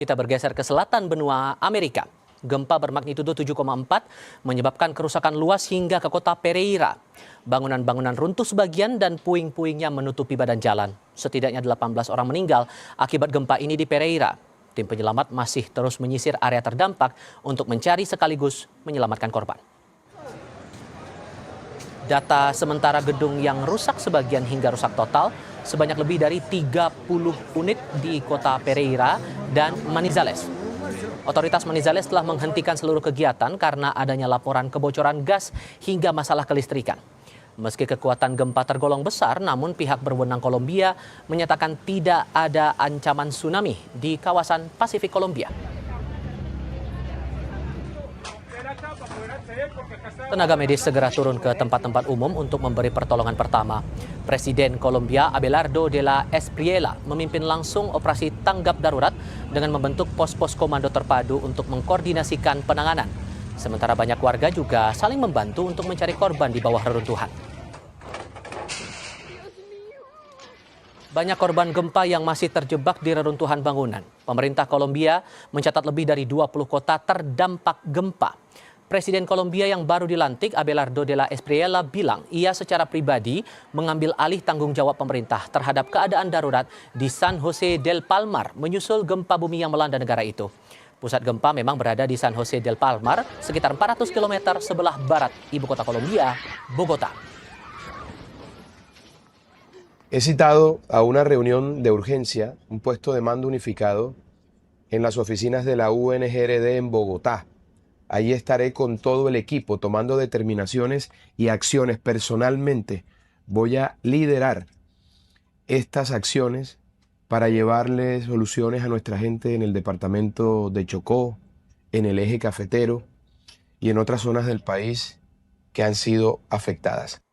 Kita bergeser ke selatan benua Amerika. Gempa bermagnitudo 7,4 menyebabkan kerusakan luas hingga ke kota Pereira. Bangunan-bangunan runtuh sebagian dan puing-puingnya menutupi badan jalan. Setidaknya 18 orang meninggal akibat gempa ini di Pereira. Tim penyelamat masih terus menyisir area terdampak untuk mencari sekaligus menyelamatkan korban. Data sementara gedung yang rusak sebagian hingga rusak total sebanyak lebih dari 30 unit di kota Pereira dan Manizales. Otoritas Manizales telah menghentikan seluruh kegiatan karena adanya laporan kebocoran gas hingga masalah kelistrikan. Meski kekuatan gempa tergolong besar, namun pihak berwenang Kolombia menyatakan tidak ada ancaman tsunami di kawasan Pasifik Kolombia. Tenaga medis segera turun ke tempat-tempat umum untuk memberi pertolongan pertama. Presiden Kolombia Abelardo de la Espriella memimpin langsung operasi tanggap darurat dengan membentuk pos-pos komando terpadu untuk mengkoordinasikan penanganan. Sementara banyak warga juga saling membantu untuk mencari korban di bawah reruntuhan. Banyak korban gempa yang masih terjebak di reruntuhan bangunan. Pemerintah Kolombia mencatat lebih dari 20 kota terdampak gempa. Presiden Kolombia yang baru dilantik, Abelardo de la Espriella, bilang ia secara pribadi mengambil alih tanggung jawab pemerintah terhadap keadaan darurat di San Jose del Palmar menyusul gempa bumi yang melanda negara itu. Pusat gempa memang berada di San Jose del Palmar, sekitar 400 km sebelah barat ibu kota Kolombia, Bogotá. He citado a una reunión de urgencia, un puesto de mando unificado en las oficinas de la UNGRD en Bogotá. Allí estaré con todo el equipo tomando determinaciones y acciones. Personalmente voy a liderar estas acciones para llevarle soluciones a nuestra gente en el departamento de Chocó, en el eje cafetero y en otras zonas del país que han sido afectadas.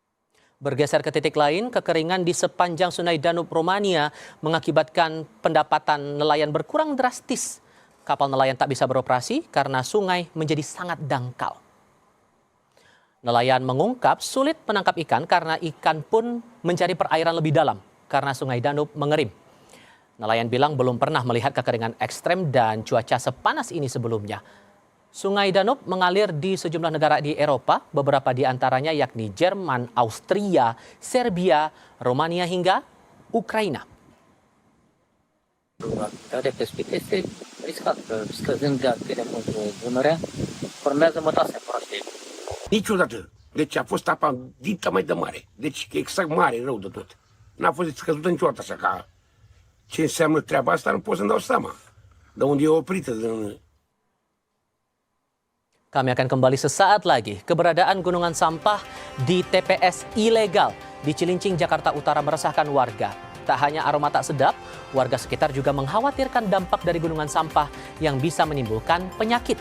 Bergeser ke titik lain, kekeringan di sepanjang Sungai Danube Romania mengakibatkan pendapatan nelayan berkurang drastis. Kapal nelayan tak bisa beroperasi karena sungai menjadi sangat dangkal. Nelayan mengungkap sulit menangkap ikan karena ikan pun mencari perairan lebih dalam karena Sungai Danube mengering. Nelayan bilang belum pernah melihat kekeringan ekstrem dan cuaca sepanas ini sebelumnya. Sungai Danube mengalir di sejumlah negara di Eropa, beberapa di antaranya yakni Jerman, Austria, Serbia, Romania hingga Ukraina. De pescuit este riscat, scăzând de atât de mult Dunărea, formează mătase proaste. Niciodată. Deci a fost apa dita mai de mare. Deci exact mare, rău de tot. N-a fost scăzută niciodată așa ca ce înseamnă treaba asta, nu pot să-mi dau seama. De unde e oprită. Kami akan kembali sesaat lagi. Keberadaan gunungan sampah di TPS ilegal di Cilincing, Jakarta Utara meresahkan warga. Tak hanya aroma tak sedap, warga sekitar juga mengkhawatirkan dampak dari gunungan sampah yang bisa menimbulkan penyakit.